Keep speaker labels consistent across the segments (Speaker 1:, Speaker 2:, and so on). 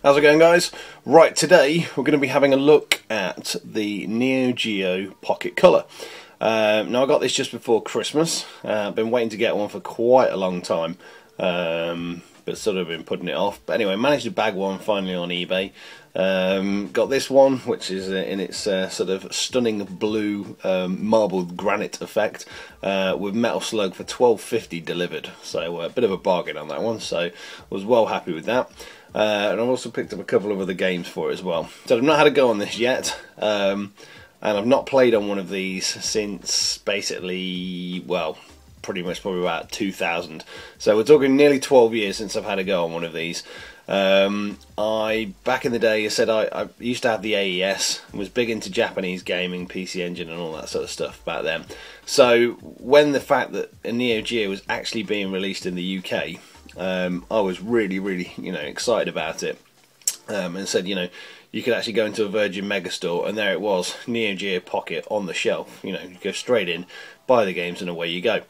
Speaker 1: How's it going, guys? Right, today we're going to be having a look at the Neo Geo Pocket Colour. Now I got this just before Christmas. I've been waiting to get one for quite a long time, but sort of been putting it off. But anyway, managed to bag one finally on eBay. Got this one, which is in its sort of stunning blue marbled granite effect, with Metal Slug for $12.50 delivered. So a bit of a bargain on that one. So was well happy with that. And I've also picked up a couple of other games for it as well. So I've not had a go on this yet, and I've not played on one of these since basically, well, pretty much probably about 2000. So we're talking nearly 12 years since I've had a go on one of these. Back in the day, I used to have the AES, and was big into Japanese gaming, PC Engine and all that sort of stuff back then. So when the fact that a Neo Geo was actually being released in the UK, I was really excited about it, and said, you could actually go into a Virgin Megastore, and there it was, Neo Geo Pocket on the shelf. You go straight in, buy the games, and away you go.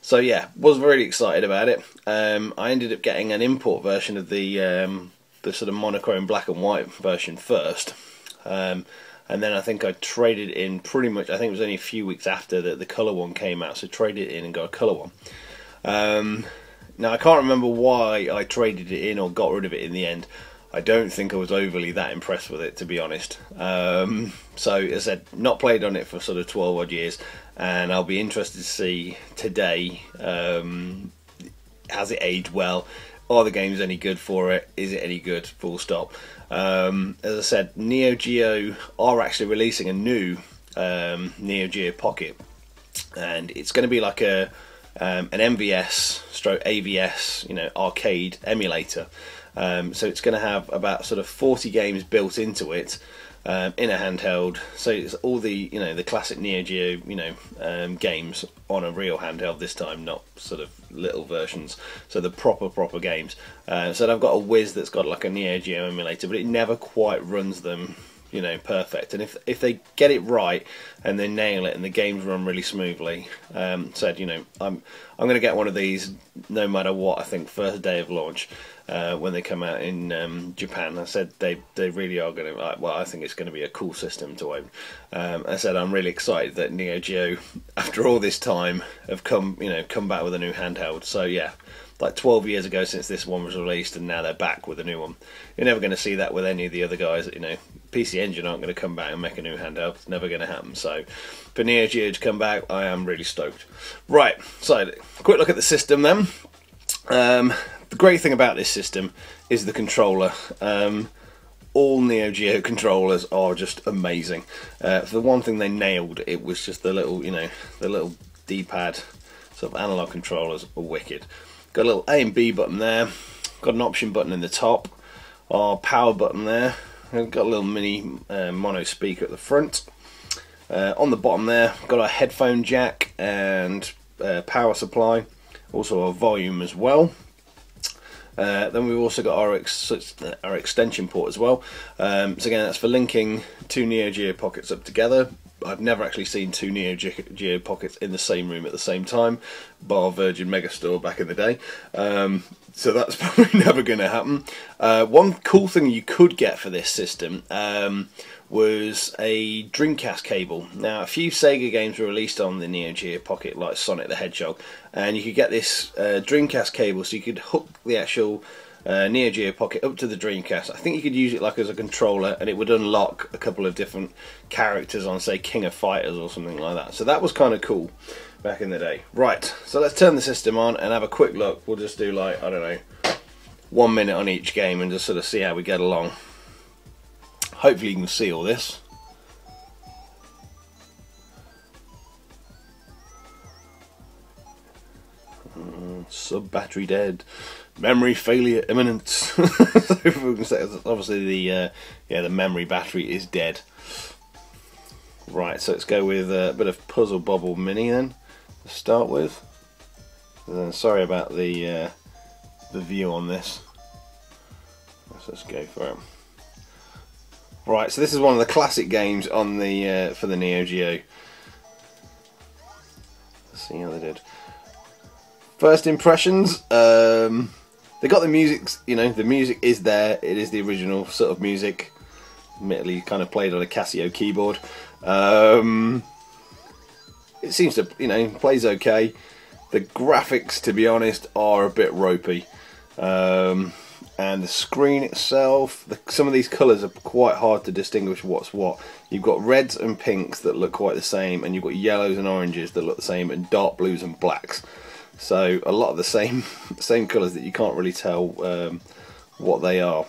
Speaker 1: So yeah, was really excited about it. I ended up getting an import version of the sort of monochrome black and white version first, and then I think I traded in pretty much, I think it was only a few weeks after that the colour one came out, so traded it in and got a colour one. Now I can't remember why I traded it in or got rid of it in the end. I don't think I was overly that impressed with it, to be honest. So as I said, not played on it for sort of 12 odd years, and I'll be interested to see today, has it aged well? Are the games any good for it? Is it any good? Full stop. As I said, Neo Geo are actually releasing a new Neo Geo Pocket, and it's going to be like an MVS/AVS, arcade emulator. So it's going to have about sort of 40 games built into it, in a handheld. So it's all the the classic Neo Geo games on a real handheld this time, not sort of little versions. So the proper games. So I've got a Wiz that's got like a Neo Geo emulator, but it never quite runs them perfect. And if they get it right and they nail it and the games run really smoothly, I'm going to get one of these no matter what. I think first day of launch, when they come out in Japan. I said they really are going to, well, I think it's going to be a cool system to own. I said I'm really excited that Neo Geo, after all this time, have come back with a new handheld. So yeah, like 12 years ago since this one was released, and now they're back with a new one. You're never going to see that with any of the other guys. PC Engine aren't going to come back and make a new handheld. It's never going to happen. So for Neo Geo to come back, I am really stoked. Right, so quick look at the system then. The great thing about this system is the controller. All Neo Geo controllers are just amazing. The one thing they nailed, it was just the little, the little D-pad sort of analog controllers are wicked. Got a little A and B button there. Got an option button in the top. Our power button there. We've got a little mini mono speaker at the front. On the bottom there, got our headphone jack and power supply. Also our volume as well. Then we've also got our extension port as well. So again, that's for linking two Neo Geo Pockets up together. I've never actually seen two Neo Geo Pockets in the same room at the same time, bar Virgin Megastore back in the day. So that's probably never going to happen. One cool thing you could get for this system was a Dreamcast cable. Now, a few Sega games were released on the Neo Geo Pocket, like Sonic the Hedgehog, and you could get this Dreamcast cable, so you could hook the actual Neo Geo Pocket up to the Dreamcast. I think you could use it like as a controller, and it would unlock a couple of different characters on, say, King of Fighters or something like that. So that was kind of cool back in the day. Right, so let's turn the system on and have a quick look. We'll just do, like, I don't know, 1 minute on each game and just sort of see how we get along. Hopefully you can see all this. Sub battery dead. Memory failure imminent. Obviously the memory battery is dead. Right, so let's go with a bit of Puzzle Bobble Mini then to start with. And then, sorry about the view on this. Let's go for it. Right, so this is one of the classic games on the for the Neo Geo. Let's see how they did. First impressions. They got the music. You know, the music is there. It is the original sort of music. Admittedly, kind of played on a Casio keyboard. It seems to, you know, plays okay. The graphics, to be honest, are a bit ropey. And the screen itself, some of these colours are quite hard to distinguish what's what. You've got reds and pinks that look quite the same, and you've got yellows and oranges that look the same, and dark blues and blacks. So a lot of the same colours that you can't really tell what they are.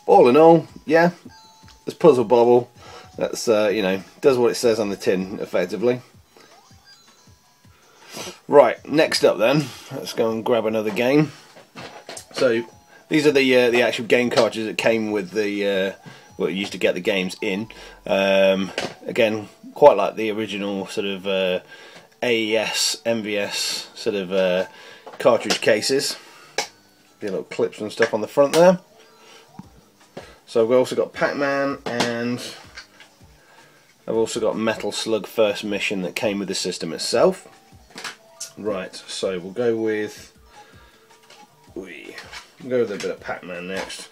Speaker 1: All in all, yeah, it's Puzzle Bobble. That's you know, does what it says on the tin effectively. Right, next up then, let's go and grab another game. So these are the actual game cartridges that came with the well, you used to get the games in. Again, quite like the original sort of AES, MVS sort of cartridge cases. Get little clips and stuff on the front there. So we've also got Pacman, and I've also got Metal Slug First Mission that came with the system itself. Right, so we'll go with a bit of Pacman next.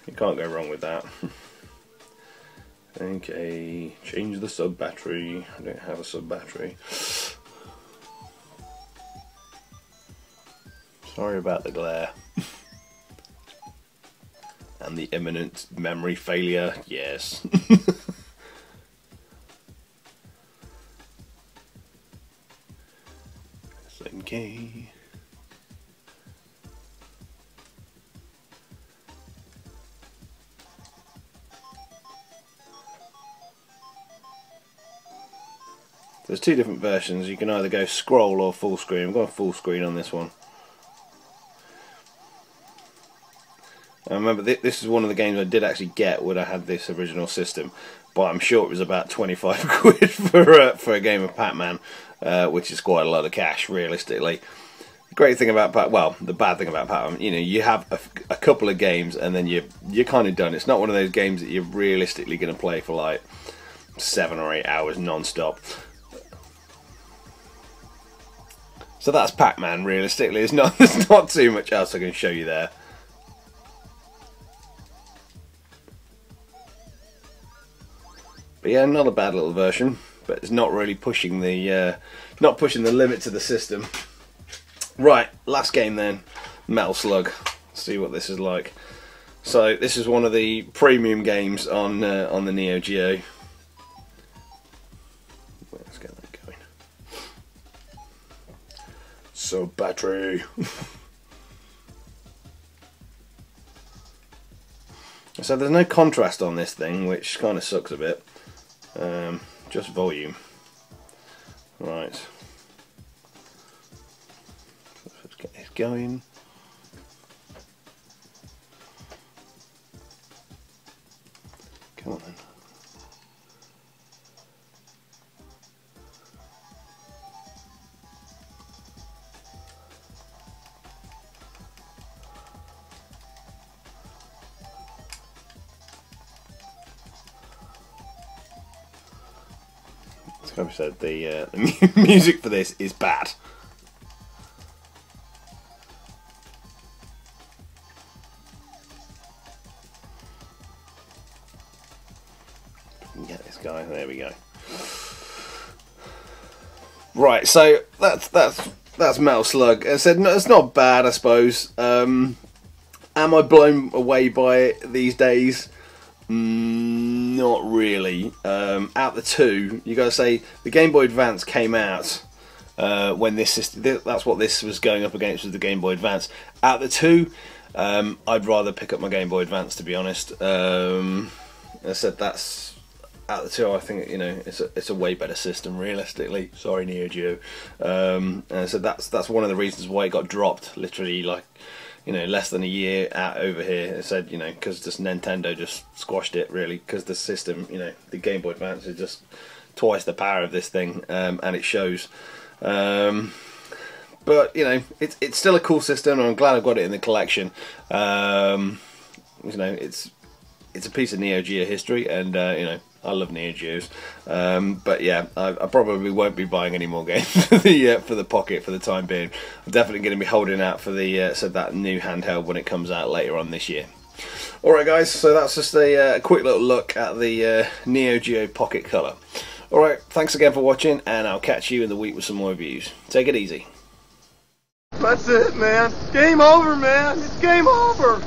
Speaker 1: You can't go wrong with that. Okay, change the sub battery. I don't have a sub battery. Sorry about the glare. And the imminent memory failure, yes. Okay. There's two different versions. You can either go scroll or full screen. I'm going full screen on this one. I remember this is one of the games I did actually get when I had this original system, but I'm sure it was about 25 quid for a game of Pacman, which is quite a lot of cash, realistically. The great thing about well, the bad thing about Pacman, you know, you have a couple of games and then you're kind of done. It's not one of those games that you're realistically going to play for like 7 or 8 hours non-stop. So that's Pacman. Realistically, there's not too much else I can show you there. But yeah, not a bad little version, but it's not really pushing the limits of the system. Right, last game then, Metal Slug. Let's see what this is like. So this is one of the premium games on the Neo Geo. Let's get that going. So battery. So there's no contrast on this thing, which kind of sucks a bit. Just volume. Right. Let's get this going. Come on then. Like I said, the music for this is bad. Get this guy. There we go. Right, so that's Metal Slug. I said no, it's not bad, I suppose. Am I blown away by it these days? Not really. Out the two, you gotta say the Game Boy Advance came out when this system, that's what this was going up against, was the Game Boy Advance. Out the two, I'd rather pick up my Game Boy Advance, to be honest. I said that's out the two. I think, you know, it's a way better system, realistically. Sorry, Neo Geo. And I said that's one of the reasons why it got dropped. Literally, like, you know, less than a year out over here. It said, you know, because just Nintendo just squashed it, really, because the system, you know, the Game Boy Advance is just twice the power of this thing, and it shows. But you know, it's still a cool system, and I'm glad I've got it in the collection. You know, it's it's a piece of Neo Geo history, and you know, I love Neo Geos. But yeah, I probably won't be buying any more games for the Pocket for the time being. I'm definitely going to be holding out for the that new handheld when it comes out later on this year. Alright guys, so that's just a quick little look at the Neo Geo Pocket Colour. Alright, thanks again for watching, and I'll catch you in the week with some more reviews. Take it easy.
Speaker 2: That's it, man. Game over, man. It's game over.